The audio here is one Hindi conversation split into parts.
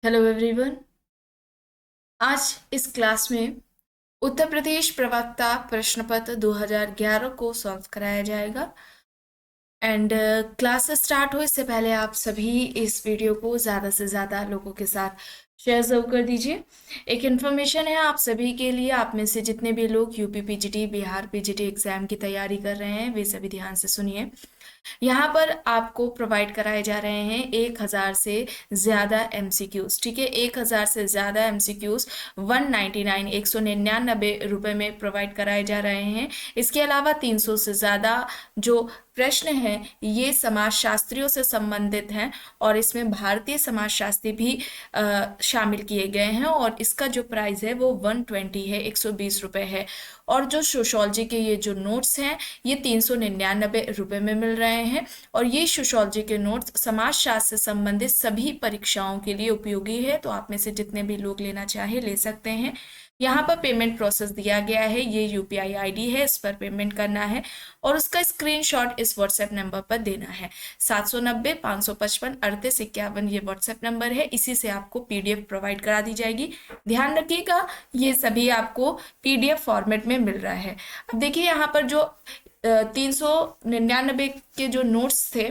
Hello everyone. आज इस क्लास में उत्तर प्रदेश प्रवक्ता प्रश्न पत्र 2011 को सॉल्व कराया जाएगा। एंड क्लास स्टार्ट हो इससे पहले आप सभी इस वीडियो को ज़्यादा से ज़्यादा लोगों के साथ शेयर ज़रूर कर दीजिए। एक इन्फॉर्मेशन है आप सभी के लिए, आप में से जितने भी लोग UP PGT Bihar PGT exam की तैयारी कर रहे हैं वे सभी ध्यान से सुनिए। यहाँ पर आपको प्रोवाइड कराए जा रहे हैं 1000 से ज़्यादा एमसीक्यूज। ठीक है, 1000 से ज़्यादा एमसीक्यूज 199 में प्रोवाइड कराए जा रहे हैं। इसके अलावा 300 से ज़्यादा जो प्रश्न हैं ये समाजशास्त्रियों से संबंधित हैं और इसमें भारतीय समाजशास्त्री भी शामिल किए गए हैं और इसका जो प्राइस है वो 120 है, 120 रुपये है। और जो सोशोलॉजी के ये जो नोट्स हैं ये 399 रुपये में मिल रहे हैं और ये सोशोलॉजी के नोट्स समाजशास्त्र से संबंधित सभी परीक्षाओं के लिए उपयोगी है, तो आप में से जितने भी लोग लेना चाहे ले सकते हैं। यहाँ पर पेमेंट प्रोसेस दिया गया है, ये यूपीआई आईडी है, इस पर पेमेंट करना है और उसका स्क्रीनशॉट इस व्हाट्सएप नंबर पर देना है। 790-555-3851 ये व्हाट्सएप नंबर है, इसी से आपको पीडीएफ प्रोवाइड करा दी जाएगी। ध्यान रखिएगा ये सभी आपको पीडीएफ फॉर्मेट में मिल रहा है। अब देखिए यहाँ पर जो 399 के जो नोट्स थे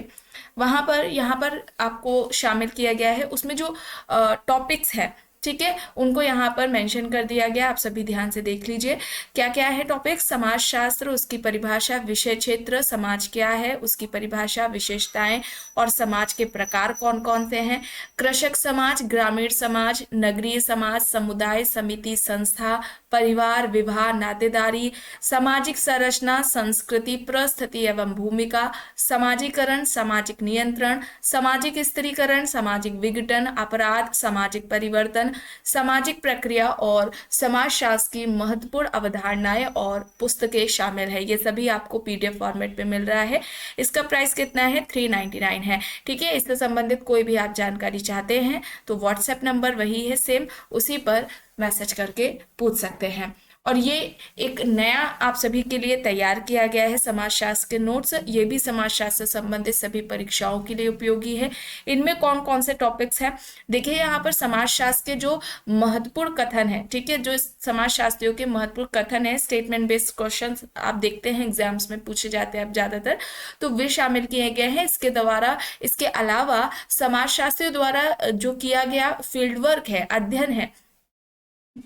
वहाँ पर यहाँ पर आपको शामिल किया गया है, उसमें जो टॉपिक्स है ठीक है उनको यहाँ पर मेंशन कर दिया गया। आप सभी ध्यान से देख लीजिए क्या क्या है टॉपिक। समाजशास्त्र, उसकी परिभाषा, विषय क्षेत्र, समाज क्या है उसकी परिभाषा, विशेषताएं और समाज के प्रकार कौन कौन से हैं, कृषक समाज, ग्रामीण समाज, नगरीय समाज, समुदाय, समिति, संस्था, परिवार, विवाह, नातेदारी, सामाजिक संरचना, संस्कृति, परिस्थिति एवं भूमिका, समाजीकरण, सामाजिक नियंत्रण, सामाजिक स्त्रीकरण, सामाजिक विघटन, अपराध, सामाजिक परिवर्तन, सामाजिक प्रक्रिया और समाजशास्त्र की महत्वपूर्ण अवधारणाएं और पुस्तकें शामिल है। ये सभी आपको पीडीएफ फॉर्मेट पे मिल रहा है। इसका प्राइस कितना है? 399 है। ठीक है, इससे संबंधित कोई भी आप जानकारी चाहते हैं तो व्हाट्सएप नंबर वही है सेम, उसी पर मैसेज करके पूछ सकते हैं। और ये एक नया आप सभी के लिए तैयार किया गया है समाजशास्त्र के नोट्स, ये भी समाजशास्त्र से संबंधित सभी परीक्षाओं के लिए उपयोगी है। इनमें कौन कौन से टॉपिक्स हैं देखिए, यहाँ पर समाजशास्त्र के जो महत्वपूर्ण कथन है, ठीक है, जो समाजशास्त्रियों के महत्वपूर्ण कथन है, स्टेटमेंट बेस्ड क्वेश्चन आप देखते हैं एग्जाम्स में पूछे जाते हैं अब ज्यादातर, तो वे शामिल किए गए हैं इसके द्वारा। इसके अलावा समाजशास्त्रियों द्वारा जो किया गया फील्ड वर्क है, अध्ययन है,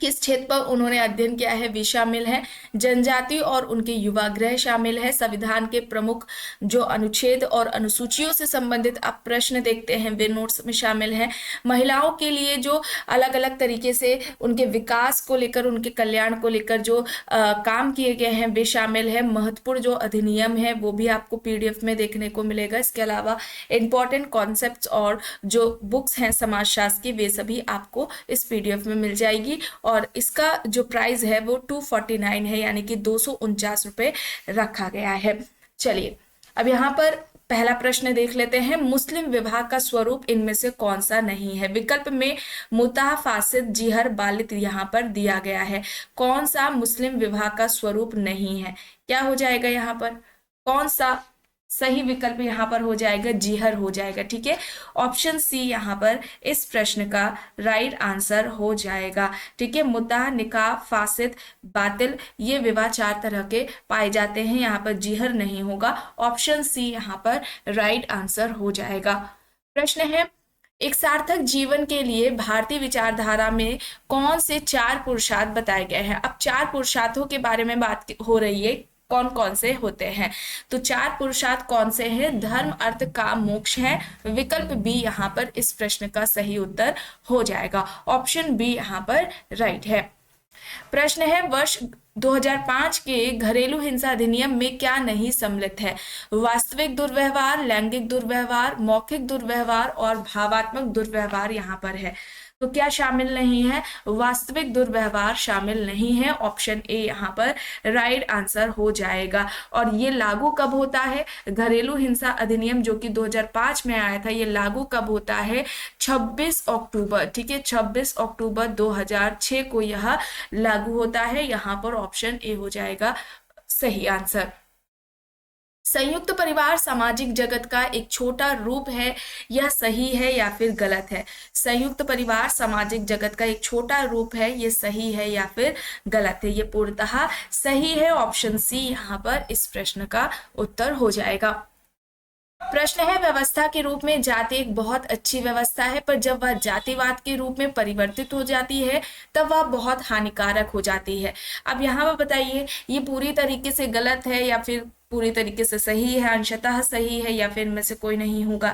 किस क्षेत्र पर उन्होंने अध्ययन किया है वे शामिल है। जनजाति और उनके युवा गृह शामिल है। संविधान के प्रमुख जो अनुच्छेद और अनुसूचियों से संबंधित आप प्रश्न देखते हैं वे नोट्स में शामिल हैं। महिलाओं के लिए जो अलग अलग तरीके से उनके विकास को लेकर, उनके कल्याण को लेकर जो काम किए गए हैं वे शामिल है। महत्वपूर्ण जो अधिनियम है वो भी आपको पीडीएफ में देखने को मिलेगा। इसके अलावा इंपॉर्टेंट कॉन्सेप्ट्स और जो बुक्स हैं समाजशास्त्र की वे सभी आपको इस पीडीएफ में मिल जाएगी और इसका जो प्राइस है वो 249 है, यानी कि 249 रुपये रखा गया है। चलिए अब यहाँ पर पहला प्रश्न देख लेते हैं। मुस्लिम विवाह का स्वरूप इनमें से कौन सा नहीं है? विकल्प में मुताह, फासिद, जिहर, बालित यहाँ पर दिया गया है। कौन सा मुस्लिम विवाह का स्वरूप नहीं है? क्या हो जाएगा यहाँ पर? कौन सा सही विकल्प यहाँ पर हो जाएगा? जिहर हो जाएगा। ठीक है, ऑप्शन सी यहाँ पर इस प्रश्न का राइट आंसर हो जाएगा। ठीक है, मुताह, निकाह, फासिद, बातिल ये विवाह 4 तरह के पाए जाते हैं, यहाँ पर जिहर नहीं होगा। ऑप्शन सी यहाँ पर राइट आंसर हो जाएगा। प्रश्न है, एक सार्थक जीवन के लिए भारतीय विचारधारा में कौन से 4 पुरुषार्थ बताए गए हैं? अब 4 पुरुषार्थों के बारे में बात हो रही है, कौन कौन से होते हैं? तो 4 पुरुषार्थ कौन से हैं? धर्म, अर्थ, काम, मोक्ष है। विकल्प बी यहाँ पर इस प्रश्न का सही उत्तर हो जाएगा। ऑप्शन बी यहाँ पर राइट है। प्रश्न है, वर्ष 2005 के घरेलू हिंसा अधिनियम में क्या नहीं सम्मिलित है? वास्तविक दुर्व्यवहार, लैंगिक दुर्व्यवहार, मौखिक दुर्व्यवहार और भावात्मक दुर्व्यवहार यहाँ पर है। तो क्या शामिल नहीं है? वास्तविक दुर्व्यवहार शामिल नहीं है। ऑप्शन ए यहाँ पर राइट आंसर हो जाएगा। और ये लागू कब होता है? घरेलू हिंसा अधिनियम जो कि 2005 में आया था, ये लागू कब होता है? 26 अक्टूबर। ठीक है, 26 अक्टूबर 2006 को यह लागू होता है। यहाँ पर ऑप्शन ए हो जाएगा सही आंसर। संयुक्त परिवार सामाजिक जगत का एक छोटा रूप है, यह सही है या फिर गलत है? संयुक्त परिवार सामाजिक जगत का एक छोटा रूप है, ये सही है या फिर गलत है? ये पूर्णतः सही है, ऑप्शन सी यहाँ पर इस प्रश्न का उत्तर हो जाएगा। प्रश्न है, व्यवस्था के रूप में जाति एक बहुत अच्छी व्यवस्था है, पर जब वह जातिवाद के रूप में परिवर्तित हो जाती है तब वह बहुत हानिकारक हो जाती है। अब यहाँ पर बताइए, ये पूरी तरीके से गलत है या फिर पूरी तरीके से सही है, अंशतः सही है, या फिर इनमें से कोई नहीं होगा?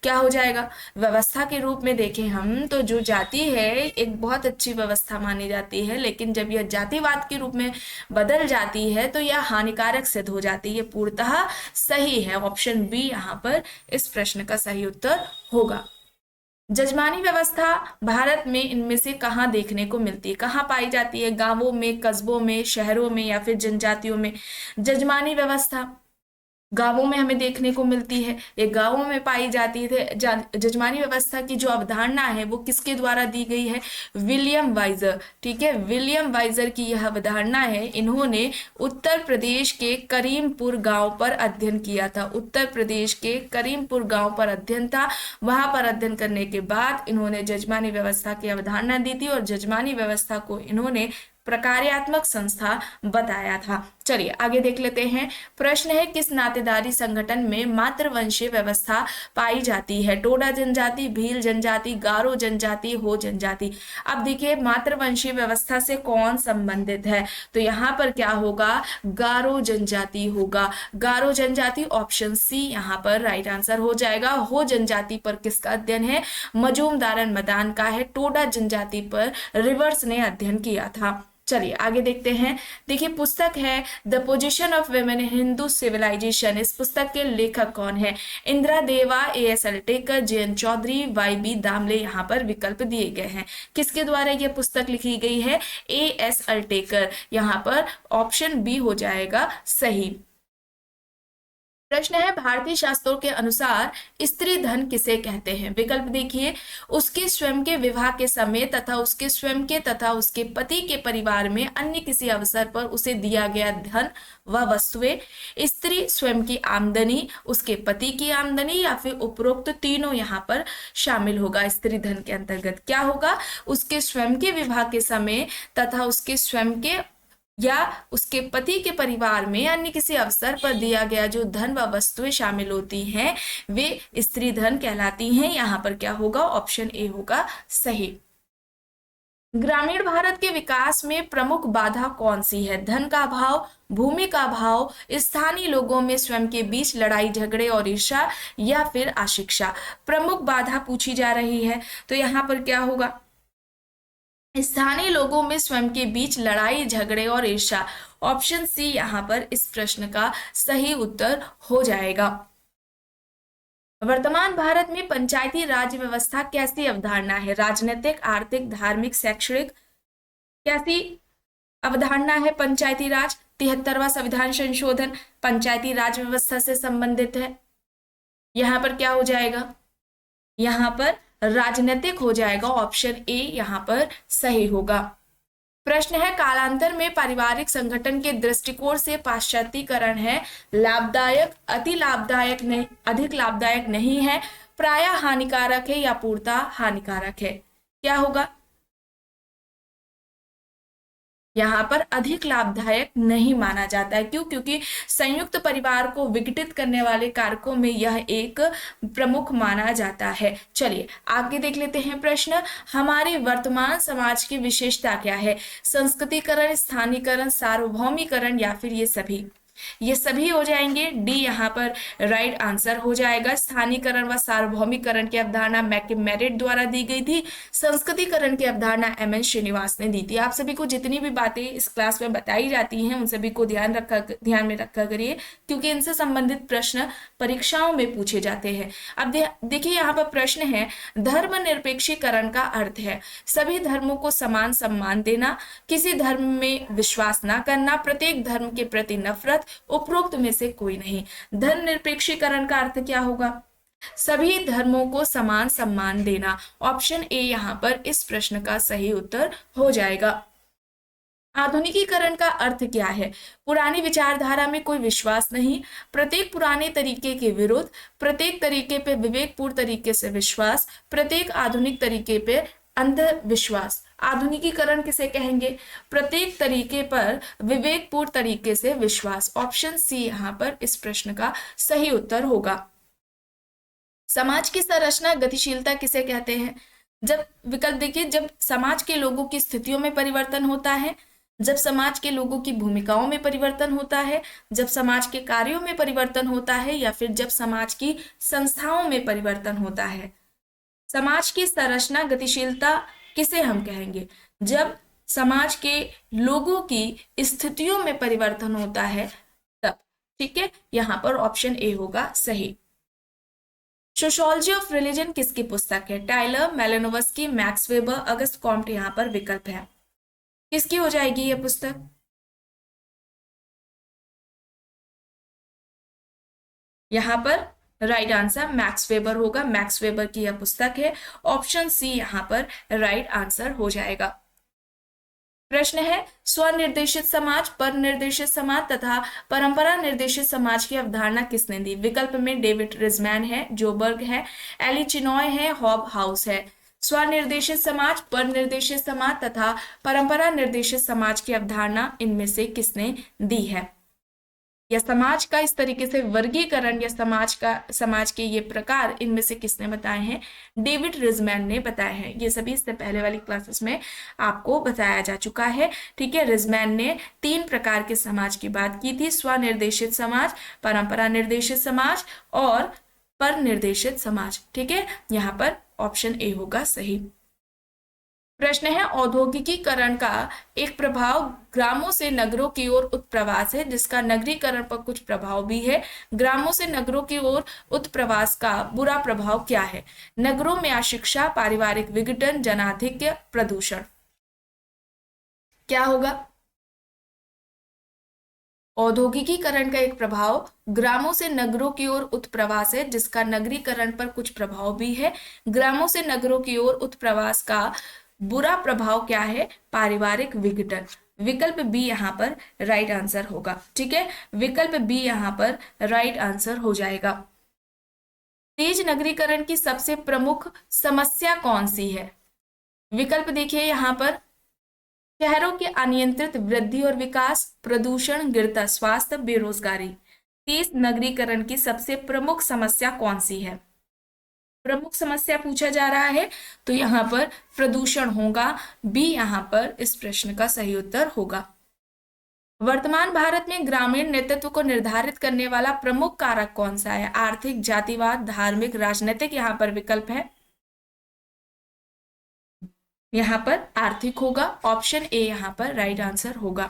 क्या हो जाएगा? व्यवस्था के रूप में देखें हम तो जो जाति है एक बहुत अच्छी व्यवस्था मानी जाती है, लेकिन जब यह जातिवाद के रूप में बदल जाती है तो यह हानिकारक सिद्ध हो जाती है। ये पूर्णतः सही है, ऑप्शन बी यहाँ पर इस प्रश्न का सही उत्तर होगा। जजमानी व्यवस्था भारत में इनमें से कहाँ देखने को मिलती है, कहाँ पाई जाती है? गांवों में, कस्बों में, शहरों में या फिर जनजातियों में? जजमानी व्यवस्था गांवों में हमें देखने को मिलती है, ये गांवों में पाई जाती है। जजमानी व्यवस्था की जो अवधारणा है वो किसके द्वारा दी गई है? William Wiser. ठीक है, विलियम वाइजर की यह अवधारणा है। इन्होंने उत्तर प्रदेश के करीमपुर गांव पर अध्ययन किया था। उत्तर प्रदेश के करीमपुर गांव पर अध्ययन था। वहां पर अध्ययन करने के बाद इन्होंने जजमानी व्यवस्था की अवधारणा दी थी और जजमानी व्यवस्था को इन्होंने प्रकार्यात्मक संस्था बताया था। चलिए आगे देख लेते हैं। प्रश्न है, किस नातेदारी संगठन में मातृवंशीय व्यवस्था पाई जाती है? टोडा जनजाति, भील जनजाति, गारो जनजाति, हो जनजाति। अब देखिए, मातृवंशीय व्यवस्था से कौन संबंधित है? तो यहाँ पर क्या होगा? गारो जनजाति होगा। गारो जनजाति, ऑप्शन सी यहाँ पर राइट आंसर हो जाएगा। हो जनजाति पर किसका अध्ययन है? मजूमदारन मदान का है। टोडा जनजाति पर रिवर्स ने अध्ययन किया था। चलिए आगे देखते हैं। देखिए, पुस्तक है the position of women in Hindu civilization. इस पुस्तक के लेखक कौन है? Indira Deva, A S. Altekar, J N. Chaudhary, Y B. Damle. यहाँ पर विकल्प दिए गए हैं। किसके द्वारा यह पुस्तक लिखी गई है? ए.एस. अल्टेकर। यहाँ पर ऑप्शन बी हो जाएगा सही। प्रश्न है, भारतीय शास्त्रों के अनुसार स्त्री धन किसे कहते हैं? विकल्प देखिए, उसके स्वयं के विवाह के समय तथा उसके स्वयं के तथा उसके पति के परिवार में अन्य किसी अवसर पर उसे दिया गया धन व वस्तुएं, स्त्री स्वयं की आमदनी, उसके पति की आमदनी, या फिर उपरोक्त तीनों यहाँ पर शामिल होगा। स्त्री धन के अंतर्गत क्या होगा? उसके स्वयं के विवाह के समय तथा उसके स्वयं के या उसके पति के परिवार में अन्य किसी अवसर पर दिया गया जो धन व वस्तुएं शामिल होती हैं वे स्त्री धन कहलाती हैं। यहाँ पर क्या होगा? ऑप्शन ए होगा सही। ग्रामीण भारत के विकास में प्रमुख बाधा कौन सी है? धन का अभाव, भूमि का अभाव, स्थानीय लोगों में स्वयं के बीच लड़ाई झगड़े और ईर्ष्या, या फिर अशिक्षा? प्रमुख बाधा पूछी जा रही है तो यहाँ पर क्या होगा? स्थानीय लोगों में स्वयं के बीच लड़ाई झगड़े और ईर्ष्या। ऑप्शन सी यहाँ पर इस प्रश्न का सही उत्तर हो जाएगा। वर्तमान भारत में पंचायती राज व्यवस्था कैसी अवधारणा है? राजनीतिक, आर्थिक, धार्मिक, शैक्षणिक, कैसी अवधारणा है पंचायती राज? 73वां संविधान संशोधन पंचायती राज व्यवस्था से संबंधित है। यहाँ पर क्या हो जाएगा? यहाँ पर राजनीतिक हो जाएगा। ऑप्शन ए यहाँ पर सही होगा। प्रश्न है, कालांतर में पारिवारिक संगठन के दृष्टिकोण से पाश्चात्यकरण है लाभदायक, अति लाभदायक नहीं, अधिक लाभदायक नहीं है, प्रायः हानिकारक है, या पूर्णतः हानिकारक है? क्या होगा? यहाँ पर अधिक लाभदायक नहीं माना जाता है। क्यों? क्योंकि संयुक्त परिवार को विघटित करने वाले कारकों में यह एक प्रमुख माना जाता है। चलिए आगे देख लेते हैं प्रश्न। हमारे वर्तमान समाज की विशेषता क्या है? संस्कृतिकरण, स्थानीकरण, सार्वभौमिकरण, या फिर ये सभी? ये सभी हो जाएंगे। डी यहाँ पर राइट आंसर हो जाएगा। स्थानीकरण व सार्वभौमिकरण की अवधारणा मैकमेरिट द्वारा दी गई थी। संस्कृतिकरण की अवधारणा एम.एन. श्रीनिवास ने दी थी। आप सभी को जितनी भी बातें इस क्लास में बताई जाती हैं उन सभी को ध्यान में रखा करिए, क्योंकि इनसे संबंधित प्रश्न परीक्षाओं में पूछे जाते हैं। अब देखिए यहाँ पर प्रश्न है, धर्मनिरपेक्षीकरण का अर्थ है सभी धर्मों को समान सम्मान देना, किसी धर्म में विश्वास न करना, प्रत्येक धर्म के प्रति नफरत, उपरोक्त में से कोई नहीं। धर्मनिरपेक्षीकरण का अर्थ क्या होगा? सभी धर्मों को समान सम्मान देना। ऑप्शन ए यहाँ पर इस प्रश्न का सही उत्तर हो जाएगा। आधुनिकीकरण का अर्थ क्या है? पुरानी विचारधारा में कोई विश्वास नहीं, प्रत्येक पुराने तरीके के विरुद्ध, प्रत्येक तरीके पे विवेकपूर्ण तरीके से विश्वास, प्रत्येक आधुनिक तरीके पे अंधविश्वास। आधुनिकीकरण किसे कहेंगे? प्रत्येक तरीके पर विवेकपूर्ण तरीके से विश्वास। ऑप्शन सी यहाँ पर इस प्रश्न का सही उत्तर होगा। समाज की संरचना गतिशीलता किसे कहते हैं? जब विकल्प देखिए, जब समाज के लोगों की स्थितियों में परिवर्तन होता है, जब समाज के लोगों की भूमिकाओं में परिवर्तन होता है, जब समाज के कार्यों में परिवर्तन होता है, या फिर जब समाज की संस्थाओं में परिवर्तन होता है। समाज की संरचना गतिशीलता किसे हम कहेंगे? जब समाज के लोगों की स्थितियों में परिवर्तन होता है तब। ठीक है, यहां पर ऑप्शन ए होगा सही। सोशियोलॉजी ऑफ रिलीजन किसकी पुस्तक है? Tyler, मेलानोव्स्की, max weber, Auguste Comte यहां पर विकल्प है। किसकी हो जाएगी यह पुस्तक? यहां पर राइट आंसर मैक्स वेबर होगा। मैक्स वेबर की यह पुस्तक है। ऑप्शन सी यहां पर राइट आंसर हो जाएगा। प्रश्न है, स्वनिर्देशित समाज, पर निर्देशित समाज तथा परंपरा निर्देशित समाज की अवधारणा किसने दी? विकल्प में डेविड रिजमैन है, जोबर्ग है, एली चिनॉय है, हॉब हाउस है। स्वनिर्देशित समाज, पर निर्देशित समाज तथा परंपरा निर्देशित समाज की अवधारणा इनमें से किसने दी है? या समाज का इस तरीके से वर्गीकरण या समाज के ये प्रकार इनमें से किसने बताए हैं? डेविड रिजमैन ने बताए हैं। ये सभी इससे पहले वाली क्लासेस में आपको बताया जा चुका है। ठीक है, रिजमैन ने 3 प्रकार के समाज की बात की थी, स्वनिर्देशित समाज, परंपरा निर्देशित समाज और पर निर्देशित समाज। ठीक है, यहाँ पर ऑप्शन ए होगा सही। प्रश्न है, औद्योगिकीकरण का एक प्रभाव ग्रामों से नगरों की ओर उत्प्रवास है, जिसका नगरीकरण पर कुछ प्रभाव भी है। ग्रामों से नगरों की ओर उत्प्रवास का बुरा प्रभाव क्या है? नगरों में अशिक्षा, पारिवारिक विघटन, जनाधिक्य, प्रदूषण। क्या होगा? औद्योगिकीकरण का एक प्रभाव ग्रामों से नगरों की ओर उत्प्रवास है, जिसका नगरीकरण पर कुछ प्रभाव भी है। ग्रामों से नगरों की ओर उत्प्रवास का बुरा प्रभाव क्या है? पारिवारिक विघटन। विकल्प बी यहाँ पर राइट आंसर होगा। ठीक है, विकल्प बी यहाँ पर राइट आंसर हो जाएगा। तेज नगरीकरण की सबसे प्रमुख समस्या कौन सी है? विकल्प देखिए यहाँ पर, शहरों के अनियंत्रित वृद्धि और विकास, प्रदूषण, गिरता स्वास्थ्य, बेरोजगारी। तेज नगरीकरण की सबसे प्रमुख समस्या कौन सी है? प्रमुख समस्या पूछा जा रहा है तो यहाँ पर प्रदूषण होगा। बी यहाँ पर इस प्रश्न का सही उत्तर होगा। वर्तमान भारत में ग्रामीण नेतृत्व को निर्धारित करने वाला प्रमुख कारक कौन सा है? आर्थिक, जातिवाद, धार्मिक, राजनीतिक। यहाँ पर विकल्प है, यहाँ पर आर्थिक होगा। ऑप्शन ए यहाँ पर राइट आंसर होगा।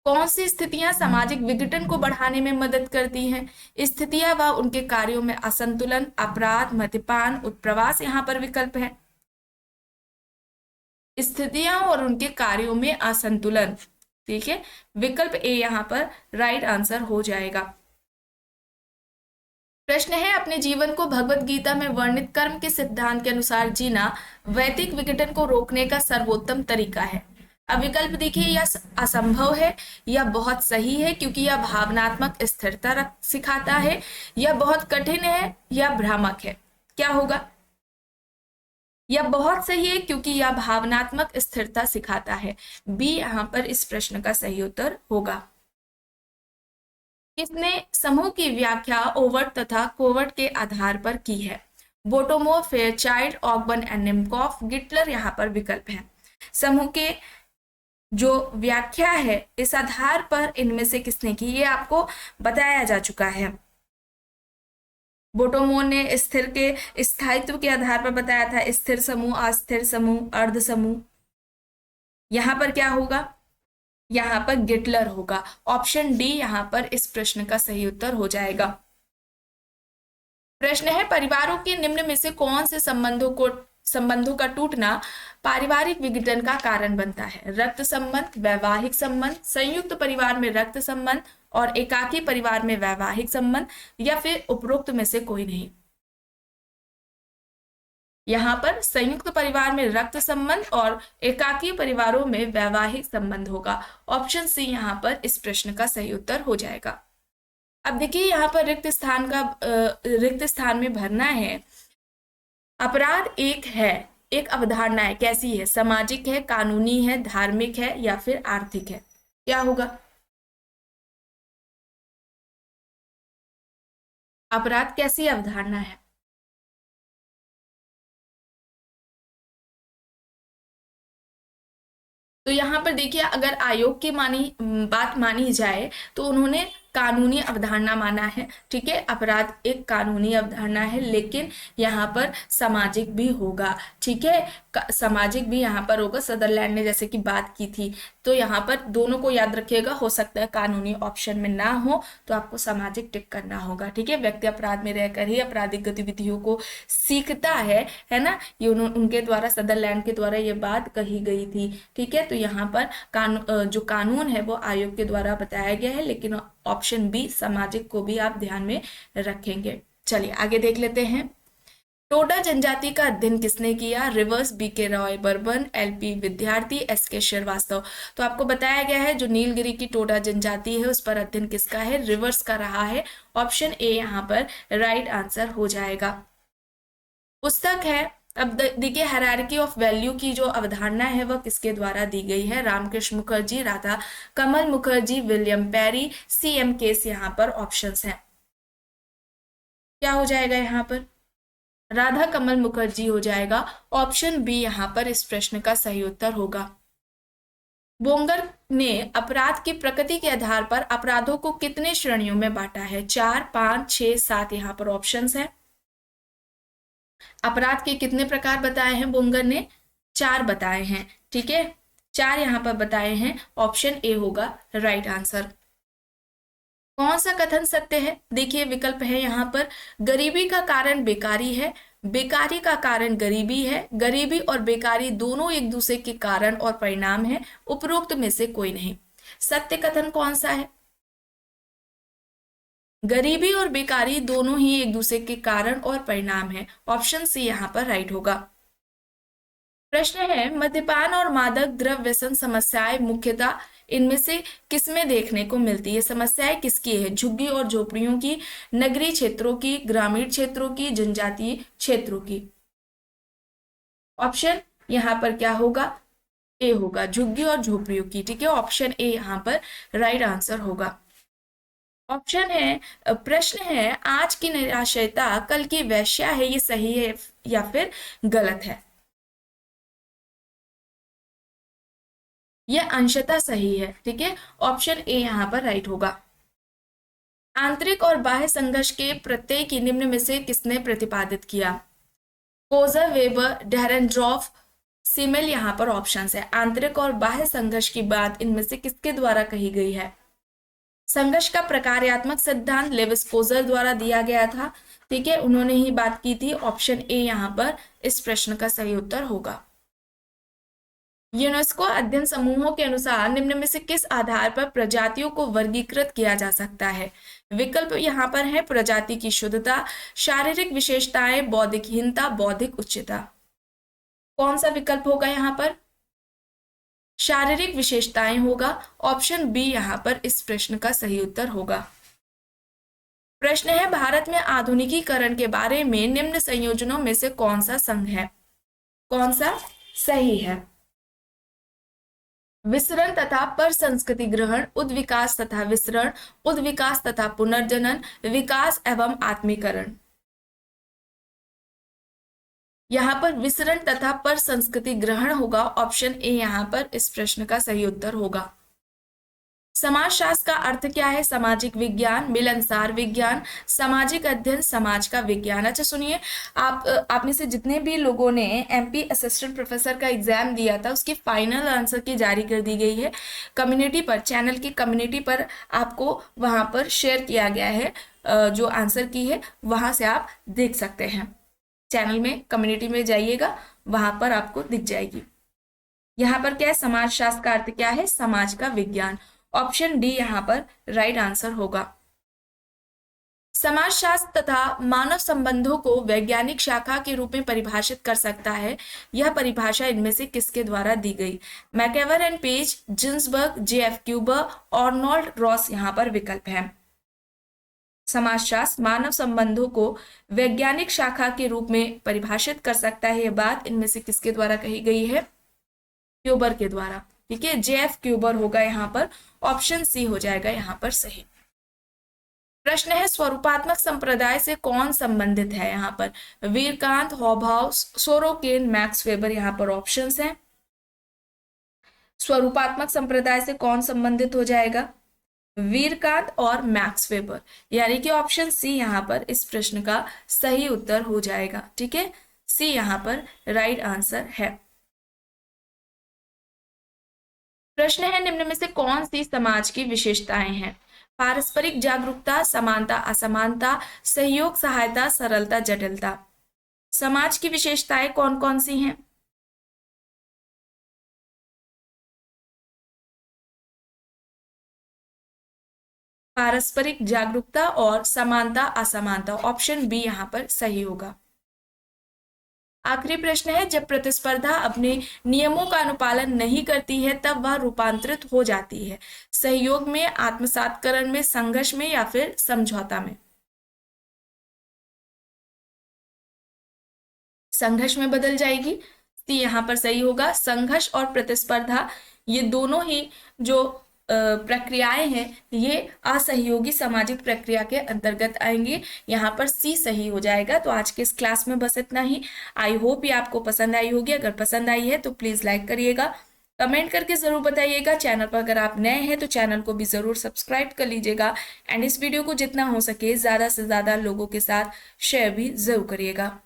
कौन सी स्थितियां सामाजिक विघटन को बढ़ाने में मदद करती हैं? स्थितियां व उनके कार्यों में असंतुलन, अपराध, मद्यपान, उत्प्रवास। यहाँ पर विकल्प है, स्थितियां और उनके कार्यों में असंतुलन। ठीक है, विकल्प ए यहाँ पर राइट आंसर हो जाएगा। प्रश्न है, अपने जीवन को भगवत गीता में वर्णित कर्म के सिद्धांत के अनुसार जीना वैदिक विघटन को रोकने का सर्वोत्तम तरीका है। अब विकल्प देखिए, यह असंभव है, यह बहुत सही है क्योंकि यह भावनात्मक स्थिरता सिखाता है, यह बहुत कठिन है, यह भ्रामक है। क्या होगा? यह बहुत सही है क्योंकि यह भावनात्मक स्थिरता सिखाता है। बी यहाँ पर इस प्रश्न का सही उत्तर होगा। किसने समूह की व्याख्या ओवर्ट तथा कोवर्ट के आधार पर की है? बोटोमो, फेयरचाइल्ड, ऑकबर्न एंड निम्कॉफ, गिटलर। यहाँ पर विकल्प है। समूह के जो व्याख्या है इस आधार पर इनमें से किसने की, ये आपको बताया जा चुका है। बोटोमो ने स्थिर के स्थायित्व के आधार पर बताया था, स्थिर समूह, अस्थिर समूह, अर्ध समूह। यहां पर क्या होगा? यहां पर गिटलर होगा। ऑप्शन डी यहां पर इस प्रश्न का सही उत्तर हो जाएगा। प्रश्न है, परिवारों के निम्न में से कौन से संबंधों का टूटना पारिवारिक विघटन का कारण बनता है? रक्त संबंध, वैवाहिक संबंध, संयुक्त परिवार में रक्त संबंध और एकाकी परिवार में वैवाहिक संबंध, या फिर उपरोक्त में से कोई नहीं। यहाँ पर संयुक्त परिवार में रक्त संबंध और एकाकी परिवारों में वैवाहिक संबंध होगा। ऑप्शन सी यहाँ पर इस प्रश्न का सही उत्तर हो जाएगा। अब देखिए यहाँ पर रिक्त स्थान में भरना है। अपराध एक अवधारणा है, कैसी है? सामाजिक है, कानूनी है, धार्मिक है या फिर आर्थिक है? क्या होगा? अपराध कैसी अवधारणा है? तो यहाँ पर देखिए, अगर आयोग की बात मानी जाए तो उन्होंने कानूनी अवधारणा माना है। ठीक है, अपराध एक कानूनी अवधारणा है, लेकिन यहाँ पर सामाजिक भी होगा। ठीक है, सामाजिक भी यहाँ पर होगा। सदरलैंड ने जैसे कि बात की थी, तो यहाँ पर दोनों को याद रखिएगा। हो सकता है कानूनी ऑप्शन में ना हो तो आपको सामाजिक टिक करना होगा। ठीक है, व्यक्ति अपराध में रहकर ही आपराधिक गतिविधियों को सीखता है ना। ये उनके द्वारा, सदरलैंड के द्वारा ये बात कही गई थी। ठीक है, तो यहाँ पर जो कानून है वो आयोग के द्वारा बताया गया है, लेकिन ऑप्शन बी सामाजिक को भी आप ध्यान में रखेंगे। चलिए आगे देख लेते हैं। टोडा जनजाति का अध्ययन किसने किया? Rivers, B K. Roy Burman, L P. Vidyarthi, S K. Srivastava. तो आपको बताया गया है जो नीलगिरी की टोडा जनजाति है उस पर अध्ययन किसका है? रिवर्स का रहा है। ऑप्शन ए यहाँ पर राइट आंसर हो जाएगा। पुस्तक है, अब देखिए हायरार्की ऑफ वैल्यू की जो अवधारणा है वह किसके द्वारा दी गई है? Ramkrishna Mukherjee, Radha Kamal Mukherjee, William Perry, CM. Case यहाँ पर ऑप्शंस हैं। क्या हो जाएगा यहाँ पर? राधा कमल मुखर्जी हो जाएगा। ऑप्शन बी यहाँ पर इस प्रश्न का सही उत्तर होगा। बोंगर ने अपराध की प्रकृति के आधार पर अपराधों को कितने श्रेणियों में बांटा है? 4, 5, 6, 7 यहाँ पर ऑप्शंस हैं। अपराध के कितने प्रकार बताए हैं बोंगर ने? 4 बताए हैं। ठीक है, 4 यहाँ पर बताए हैं। ऑप्शन ए होगा राइट आंसर। कौन सा कथन सत्य है? देखिए विकल्प है यहाँ पर, गरीबी का कारण बेकारी है, बेकारी का कारण गरीबी है, गरीबी और बेकारी दोनों एक दूसरे के कारण और परिणाम है, उपरोक्त में से कोई नहीं। सत्य कथन कौन सा है? गरीबी और बेकारी दोनों ही एक दूसरे के कारण और परिणाम है। ऑप्शन सी यहाँ पर राइट होगा। प्रश्न है, मद्यपान और मादक द्रव्य व्यसन समस्याएं मुख्यतः इनमें से किसमें देखने को मिलती है? समस्याएं किसकी है? झुग्गी और झोपड़ियों की, नगरीय क्षेत्रों की, ग्रामीण क्षेत्रों की, जनजातीय क्षेत्रों की? ऑप्शन यहाँ पर क्या होगा? ए होगा, झुग्गी और झोपड़ियों की। ठीक है, ऑप्शन ए यहाँ पर राइट आंसर होगा। ऑप्शन है, प्रश्न है, आज की निराश्रयता कल की वेश्या है, ये सही है या फिर गलत है? यह अंशतः सही है। ठीक है, ऑप्शन ए यहाँ पर राइट होगा। आंतरिक और बाह्य संघर्ष के प्रत्यय की निम्न में से किसने प्रतिपादित किया? कोजर, वेबर, डेरेनड्रॉफ, सिमेल यहाँ पर ऑप्शंस है। आंतरिक और बाह्य संघर्ष की बात इनमें से किसके द्वारा कही गई है? संघर्ष का प्रकार्यात्मक सिद्धांत लेविस कोजर द्वारा दिया गया था। ठीक है, उन्होंने ही बात की थी। ऑप्शन ए यहाँ पर इस प्रश्न का सही उत्तर होगा। यूनेस्को अध्ययन समूहों के अनुसार निम्न में से किस आधार पर प्रजातियों को वर्गीकृत किया जा सकता है? विकल्प यहाँ पर है, प्रजाति की शुद्धता, शारीरिक विशेषताएं, बौद्धिकहीनता, बौद्धिक उच्चता। कौन सा विकल्प होगा यहाँ पर? शारीरिक विशेषताएं होगा। ऑप्शन बी यहाँ पर इस प्रश्न का सही उत्तर होगा। प्रश्न है, भारत में आधुनिकीकरण के बारे में निम्न संयोजनों में से कौन सा संघ है? कौन सा सही है? विसरण तथा पर संस्कृति ग्रहण, उद्विकास तथा विसरण, उद्विकास तथा पुनर्जनन, विकास एवं आत्मीकरण। यहाँ पर विसरण तथा पर संस्कृति ग्रहण होगा। ऑप्शन ए यहाँ पर इस प्रश्न का सही उत्तर होगा। समाजशास्त्र का अर्थ क्या है? सामाजिक विज्ञान, मिलनसार विज्ञान, सामाजिक अध्ययन, समाज का विज्ञान। अच्छा सुनिए, आप में से जितने भी लोगों ने एमपी असिस्टेंट प्रोफेसर का एग्जाम दिया था उसकी फाइनल आंसर की जारी कर दी गई है कम्युनिटी पर, चैनल की कम्युनिटी पर आपको वहां पर शेयर किया गया है। जो आंसर की है वहां से आप देख सकते हैं। चैनल में कम्युनिटी में जाइएगा, वहां पर आपको दिख जाएगी। यहाँ पर क्या है? समाजशास्त्र का अर्थ क्या है? समाज का विज्ञान। ऑप्शन डी यहाँ पर राइट आंसर होगा। समाजशास्त्र तथा मानव संबंधों को वैज्ञानिक शाखा के रूप में परिभाषित कर सकता है। यह परिभाषा इनमें से किसके द्वारा दी गई? MacIver and Page, Ginsberg, JF Cuber, Arnold Ross यहाँ पर विकल्प है। समाजशास्त्र मानव संबंधों को वैज्ञानिक शाखा के रूप में परिभाषित कर सकता है, यह बात इनमें से किसके द्वारा कही गई है? क्यूबर के द्वारा। ठीक है, जेएफ क्यूबर होगा यहाँ पर, ऑप्शन सी हो जाएगा यहाँ पर सही। प्रश्न है स्वरूपात्मक संप्रदाय से कौन संबंधित है? यहाँ पर वीरकांत, हॉबहाउस, सोरोकेन, मैक्स वेबर यहाँ पर ऑप्शंस हैं। स्वरूपात्मक संप्रदाय से कौन संबंधित हो जाएगा? वीरकांत और मैक्स वेबर, यानी कि ऑप्शन सी यहाँ पर इस प्रश्न का सही उत्तर हो जाएगा। ठीक है, सी यहाँ पर राइट आंसर है। प्रश्न है निम्न में से कौन सी समाज की विशेषताएं हैं? पारस्परिक जागरूकता, समानता असमानता, सहयोग सहायता, सरलता जटिलता। समाज की विशेषताएं कौन कौन सी हैं? पारस्परिक जागरूकता और समानता असमानता, ऑप्शन बी यहाँ पर सही होगा। आखिरी प्रश्न है जब प्रतिस्पर्धा अपने नियमों का अनुपालन नहीं करती है तब वह रूपांतरित हो जाती है। सहयोग में, आत्मसातकरण में, संघर्ष में या फिर समझौता में? संघर्ष में बदल जाएगी। सी यहाँ पर सही होगा। संघर्ष और प्रतिस्पर्धा ये दोनों ही जो प्रक्रियाएं हैं ये असहयोगी सामाजिक प्रक्रिया के अंतर्गत आएंगे। यहाँ पर सी सही हो जाएगा। तो आज के इस क्लास में बस इतना ही। आई होप ये आपको पसंद आई होगी। अगर पसंद आई है तो प्लीज लाइक करिएगा, कमेंट करके जरूर बताइएगा। चैनल पर अगर आप नए हैं तो चैनल को भी जरूर सब्सक्राइब कर लीजिएगा एंड इस वीडियो को जितना हो सके ज्यादा से ज्यादा लोगों के साथ शेयर भी जरूर करिएगा।